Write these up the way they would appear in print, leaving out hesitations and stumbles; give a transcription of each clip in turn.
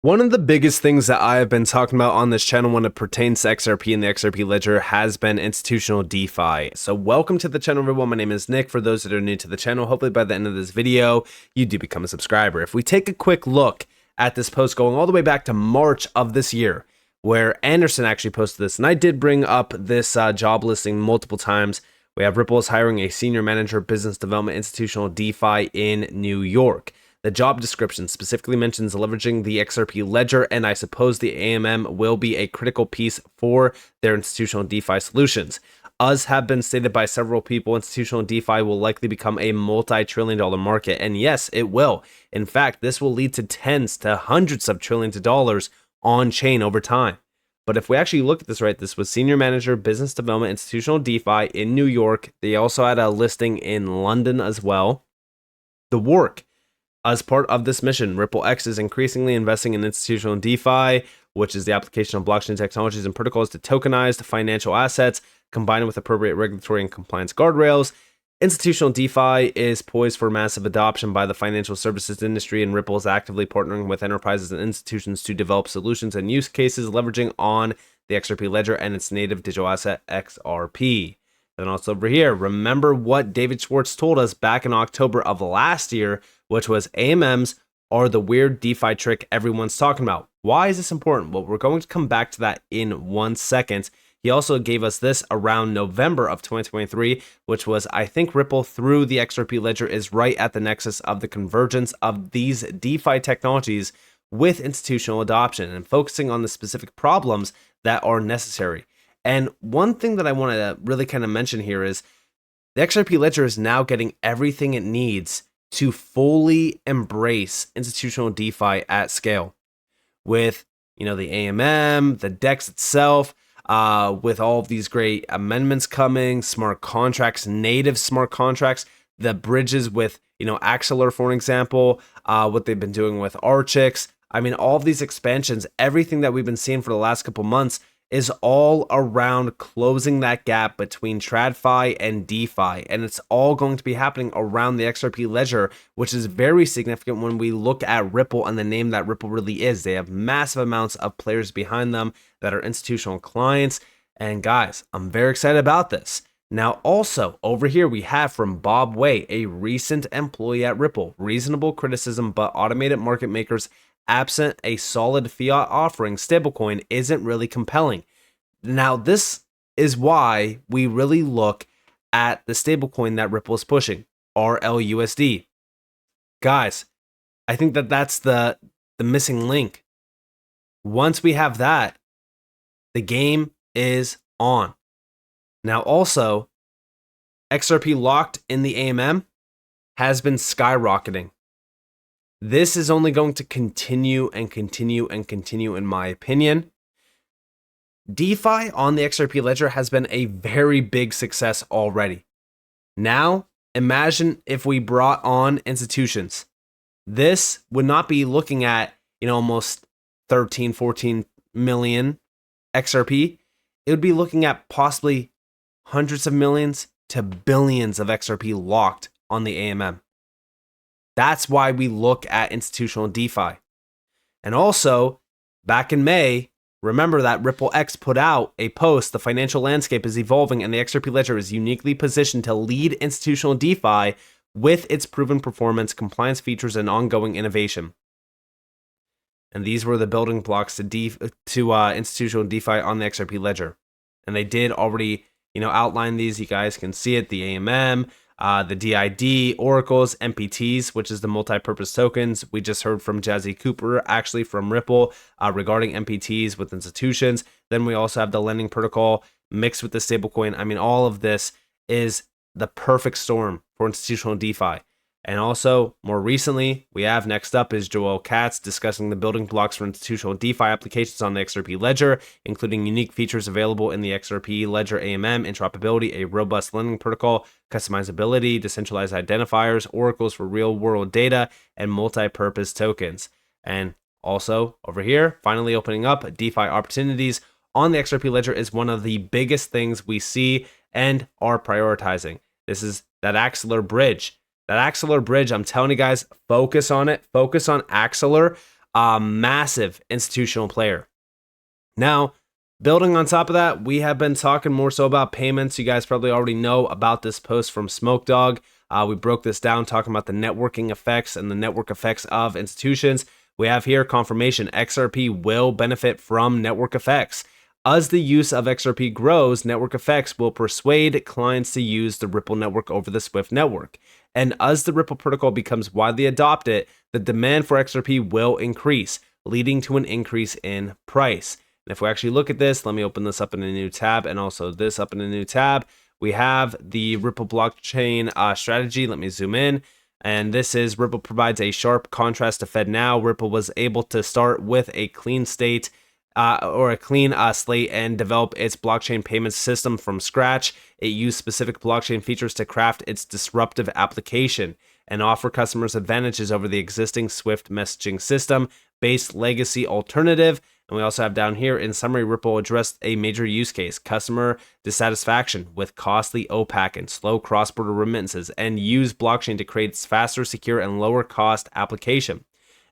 One of the biggest things that I have been talking about on this channel when it pertains to XRP and the XRP ledger has been institutional DeFi. So welcome to the channel, everyone. My name is Nick. For those that are new to the channel, hopefully by the end of this video, you do become a subscriber. If we take a quick look at this post going all the way back to March of this year, where Anderson actually posted this, and I did bring up this job listing multiple times. We have Ripple is hiring a senior manager business development institutional DeFi in New York. The job description specifically mentions leveraging the XRP ledger, and I suppose the AMM will be a critical piece for their institutional DeFi solutions. As have been stated by several people, institutional DeFi will likely become a multi-trillion-dollar market, and yes, it will. In fact, this will lead to tens to hundreds of trillions of dollars on-chain over time. But if we actually look at this right, this was Senior Manager Business Development Institutional DeFi in New York. They also had a listing in London as well. The work. As part of this mission, Ripple X is increasingly investing in institutional DeFi, which is the application of blockchain technologies and protocols to tokenize financial assets, combined with appropriate regulatory and compliance guardrails. Institutional DeFi is poised for massive adoption by the financial services industry, and Ripple is actively partnering with enterprises and institutions to develop solutions and use cases leveraging on the XRP ledger and its native digital asset XRP. Then also over here, remember what David Schwartz told us back in October of last year, which was AMMs are the weird DeFi trick everyone's talking about. Why is this important? Well, we're going to come back to that in 1 second. He also gave us this around November of 2023, which was, I think Ripple through the XRP ledger is right at the nexus of the convergence of these DeFi technologies with institutional adoption and focusing on the specific problems that are necessary. And one thing that I want to really kind of mention here is the XRP ledger is now getting everything it needs to fully embrace institutional DeFi at scale with, the AMM, the DEX itself, with all of these great amendments coming, smart contracts, native smart contracts, the bridges with, Axelar, for example, what they've been doing with Archix. I mean, all of these expansions, everything that we've been seeing for the last couple months is all around closing that gap between TradFi and DeFi. And it's all going to be happening around the XRP ledger, which is very significant when we look at Ripple and the name that Ripple really is. They have massive amounts of players behind them that are institutional clients. And guys, I'm very excited about this. Now, also over here, we have from Bob Way, a recent employee at Ripple, reasonable criticism, but automated market makers absent a solid fiat offering, stablecoin isn't really compelling. Now, this is why we really look at the stablecoin that Ripple is pushing, RLUSD. Guys, I think that that's the missing link. Once we have that, the game is on. Now, also, XRP locked in the AMM has been skyrocketing. This is only going to continue and continue and continue, in my opinion. DeFi on the XRP ledger has been a very big success already. Now, imagine if we brought on institutions. This would not be looking at, almost 13, 14 million XRP. It would be looking at possibly hundreds of millions to billions of XRP locked on the AMM. That's why we look at institutional DeFi. And also, back in May, remember that Ripple X put out a post, the financial landscape is evolving and the XRP ledger is uniquely positioned to lead institutional DeFi with its proven performance, compliance features, and ongoing innovation. And these were the building blocks to institutional DeFi on the XRP ledger. And they did already, outline these. You guys can see it, the AMM, the DID, oracles, MPTs, which is the multi-purpose tokens. We just heard from Jazzy Cooper, actually from Ripple, regarding MPTs with institutions. Then we also have the lending protocol mixed with the stablecoin. I mean, all of this is the perfect storm for institutional DeFi. And also, more recently, we have next up is Joel Katz discussing the building blocks for institutional DeFi applications on the XRP ledger, including unique features available in the XRP ledger AMM, interoperability, a robust lending protocol, customizability, decentralized identifiers, oracles for real-world data, and multi-purpose tokens. And also, over here, finally opening up DeFi opportunities on the XRP ledger is one of the biggest things we see and are prioritizing. This is that Axelar bridge. That Axelar bridge, I'm telling you guys, focus on it. Focus on Axelar. a massive institutional player. Now, building on top of that, we have been talking more so about payments. You guys probably already know about this post from Smoke Dog. We broke this down talking about the networking effects and the network effects of institutions. We have here confirmation XRP will benefit from network effects. As the use of XRP grows, network effects will persuade clients to use the Ripple network over the Swift network. And as the Ripple protocol becomes widely adopted, the demand for XRP will increase, leading to an increase in price. And if we actually look at this, let me open this up in a new tab and also this up in a new tab. We have the Ripple blockchain strategy. Let me zoom in. And this is Ripple provides a sharp contrast to FedNow. Ripple was able to start with a clean state or a clean slate and develop its blockchain payment system from scratch. It used specific blockchain features to craft its disruptive application and offer customers advantages over the existing Swift messaging system based legacy alternative. And we also have down here, in summary, Ripple addressed a major use case, customer dissatisfaction with costly OPAC and slow cross-border remittances, and used blockchain to create faster, secure, and lower cost application.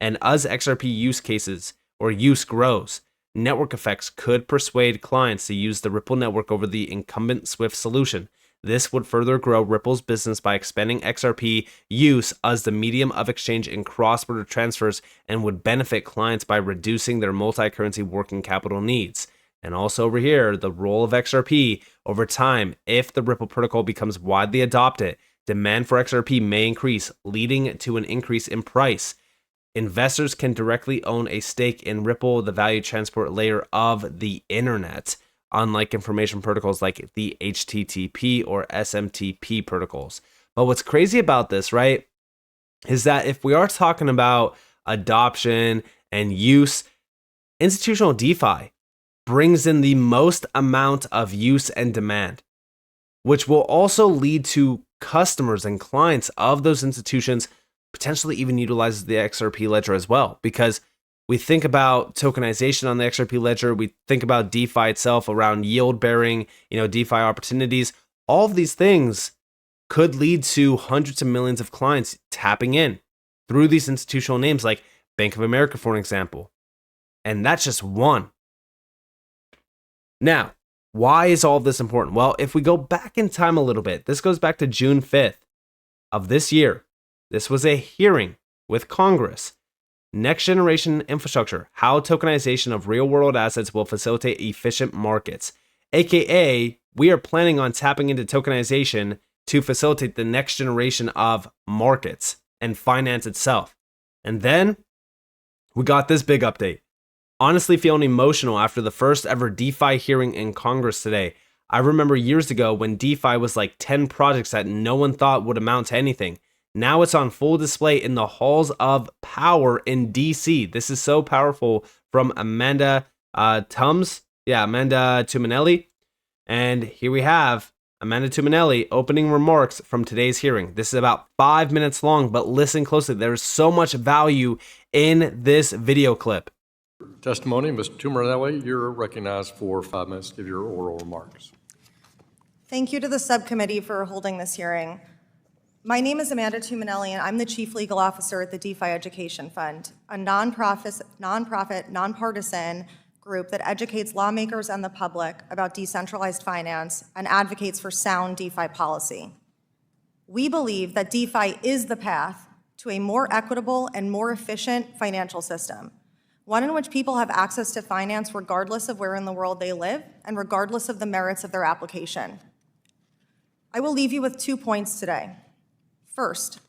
And as XRP use cases or use grows, network effects could persuade clients to use the Ripple network over the incumbent Swift solution. This would further grow Ripple's business by expanding XRP use as the medium of exchange in cross-border transfers and would benefit clients by reducing their multi-currency working capital needs. And also over here, the role of XRP over time, if the Ripple protocol becomes widely adopted, demand for XRP may increase, leading to an increase in price. Investors can directly own a stake in Ripple, the value transport layer of the internet, unlike information protocols like the HTTP or SMTP protocols. But what's crazy about this, right, is that if we are talking about adoption and use, institutional DeFi brings in the most amount of use and demand, which will also lead to customers and clients of those institutions potentially even utilize the XRP ledger as well, because we think about tokenization on the XRP ledger. We think about DeFi itself around yield bearing, DeFi opportunities. All of these things could lead to hundreds of millions of clients tapping in through these institutional names like Bank of America, for an example. And that's just one. Now, why is all of this important? Well, if we go back in time a little bit, this goes back to June 5th of this year. This was a hearing with Congress. Next generation infrastructure, how tokenization of real world assets will facilitate efficient markets. AKA, we are planning on tapping into tokenization to facilitate the next generation of markets and finance itself. And then we got this big update. Honestly feeling emotional after the first ever DeFi hearing in Congress today. I remember years ago when DeFi was like 10 projects that no one thought would amount to anything. Now it's on full display in the halls of power in DC. This is so powerful from Amanda Tuminelli. And here we have Amanda Tuminelli opening remarks from today's hearing. This is about 5 minutes long, but listen closely. There's so much value in this video clip. Testimony, Ms. Tuminelli, you're recognized for 5 minutes to give your oral remarks. Thank you to the subcommittee for holding this hearing. My name is Amanda Tuminelli, and I'm the Chief Legal Officer at the DeFi Education Fund, a nonprofit, nonpartisan group that educates lawmakers and the public about decentralized finance and advocates for sound DeFi policy. We believe that DeFi is the path to a more equitable and more efficient financial system, one in which people have access to finance regardless of where in the world they live and regardless of the merits of their application. I will leave you with 2 points today. First,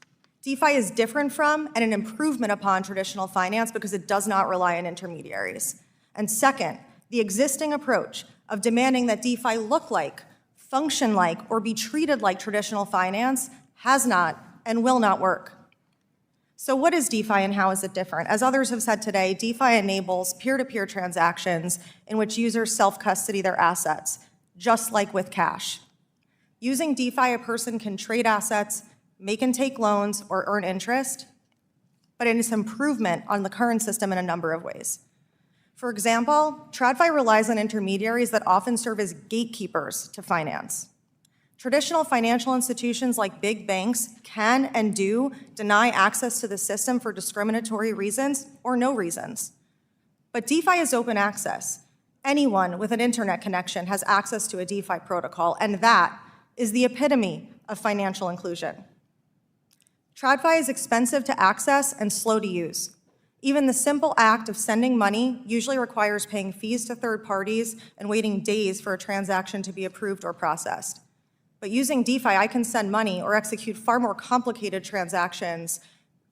DeFi is different from and an improvement upon traditional finance because it does not rely on intermediaries. And second, the existing approach of demanding that DeFi look like, function like, or be treated like traditional finance has not and will not work. So what is DeFi and how is it different? As others have said today, DeFi enables peer-to-peer transactions in which users self-custody their assets, just like with cash. Using DeFi, a person can trade assets, make and take loans, or earn interest, but it is an improvement on the current system in a number of ways. For example, TradFi relies on intermediaries that often serve as gatekeepers to finance. Traditional financial institutions like big banks can and do deny access to the system for discriminatory reasons or no reasons. But DeFi is open access. Anyone with an internet connection has access to a DeFi protocol, and that is the epitome of financial inclusion. TradFi is expensive to access and slow to use. Even the simple act of sending money usually requires paying fees to third parties and waiting days for a transaction to be approved or processed. But using DeFi, I can send money or execute far more complicated transactions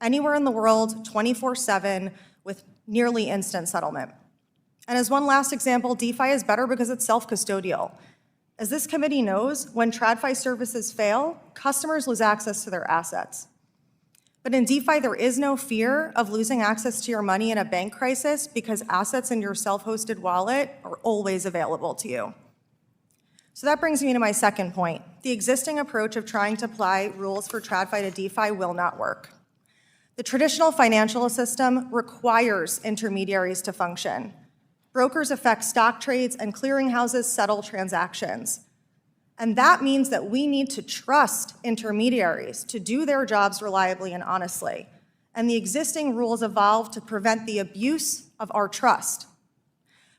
anywhere in the world, 24/7, with nearly instant settlement. And as one last example, DeFi is better because it's self-custodial. As this committee knows, when TradFi services fail, customers lose access to their assets. But in DeFi, there is no fear of losing access to your money in a bank crisis because assets in your self-hosted wallet are always available to you. So that brings me to my second point. The existing approach of trying to apply rules for TradFi to DeFi will not work. The traditional financial system requires intermediaries to function. Brokers effect stock trades and clearinghouses settle transactions. And that means that we need to trust intermediaries to do their jobs reliably and honestly. And the existing rules evolve to prevent the abuse of our trust.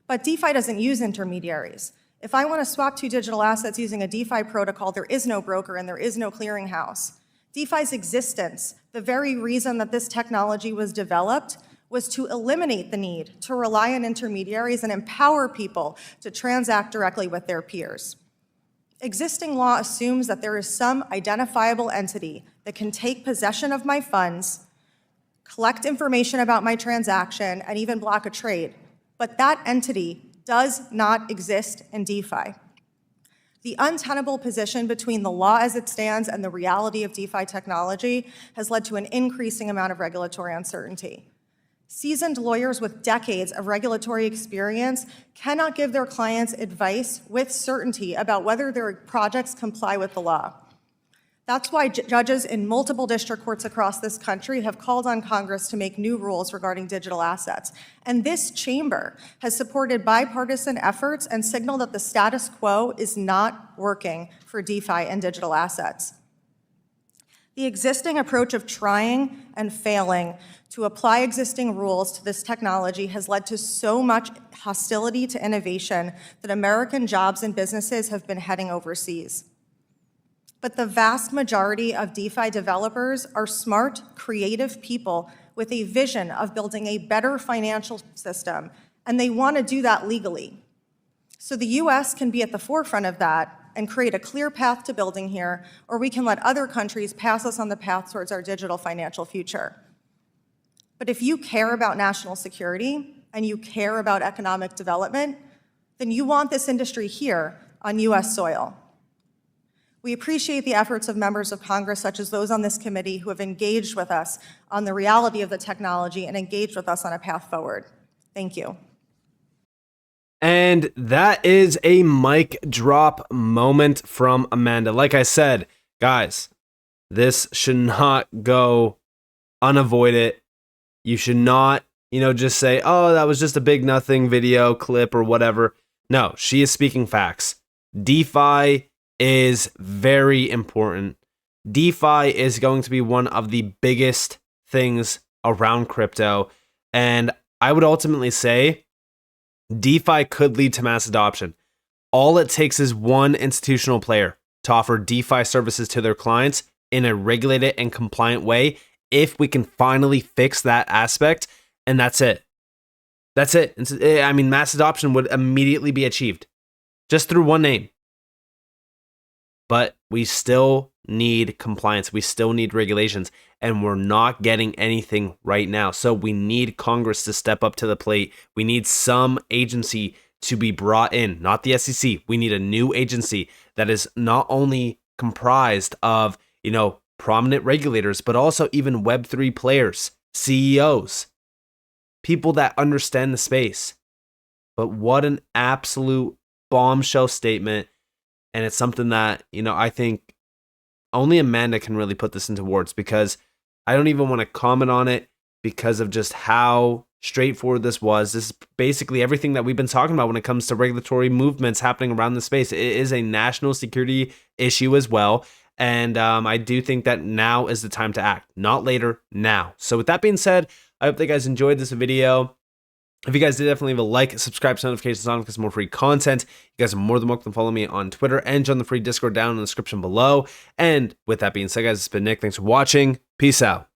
But DeFi doesn't use intermediaries. If I want to swap two digital assets using a DeFi protocol, there is no broker and there is no clearinghouse. DeFi's existence, the very reason that this technology was developed, was to eliminate the need to rely on intermediaries and empower people to transact directly with their peers. Existing law assumes that there is some identifiable entity that can take possession of my funds, collect information about my transaction, and even block a trade. But that entity does not exist in DeFi. The untenable position between the law as it stands and the reality of DeFi technology has led to an increasing amount of regulatory uncertainty. Seasoned lawyers with decades of regulatory experience cannot give their clients advice with certainty about whether their projects comply with the law. That's why judges in multiple district courts across this country have called on Congress to make new rules regarding digital assets. And this chamber has supported bipartisan efforts and signaled that the status quo is not working for DeFi and digital assets. The existing approach of trying and failing to apply existing rules to this technology has led to so much hostility to innovation that American jobs and businesses have been heading overseas. But the vast majority of DeFi developers are smart, creative people with a vision of building a better financial system, and they want to do that legally. So the US can be at the forefront of that and create a clear path to building here, or we can let other countries pass us on the path towards our digital financial future. But if you care about national security and you care about economic development, then you want this industry here on US soil. We appreciate the efforts of members of Congress, such as those on this committee, who have engaged with us on the reality of the technology and engaged with us on a path forward. Thank you. And that is a mic drop moment from Amanda. Like I said, guys, this should not go unavoided. You should not, just say, oh, that was just a big nothing video clip or whatever. No, she is speaking facts. DeFi is very important. DeFi is going to be one of the biggest things around crypto. And I would ultimately say DeFi could lead to mass adoption. All it takes is one institutional player to offer DeFi services to their clients in a regulated and compliant way. If we can finally fix that aspect, and that's it. That's it. Mass adoption would immediately be achieved just through one name. But we still need compliance. We still need regulations, and we're not getting anything right now. So we need Congress to step up to the plate. We need some agency to be brought in, not the SEC. We need a new agency that is not only comprised of, prominent regulators, but also even Web3 players, CEOs, people that understand the space. But what an absolute bombshell statement. And it's something that, I think only Amanda can really put this into words, because I don't even want to comment on it because of just how straightforward this was. This is basically everything that we've been talking about when it comes to regulatory movements happening around the space. It is a national security issue as well. And I do think that now is the time to act, not later, now. So with that being said, I hope that you guys enjoyed this video. If you guys did, definitely leave a like, subscribe, turn notifications on because more free content. You guys are more than welcome to follow me on Twitter and join the free Discord down in the description below. And with that being said, guys, it's been Nick. Thanks for watching. Peace out.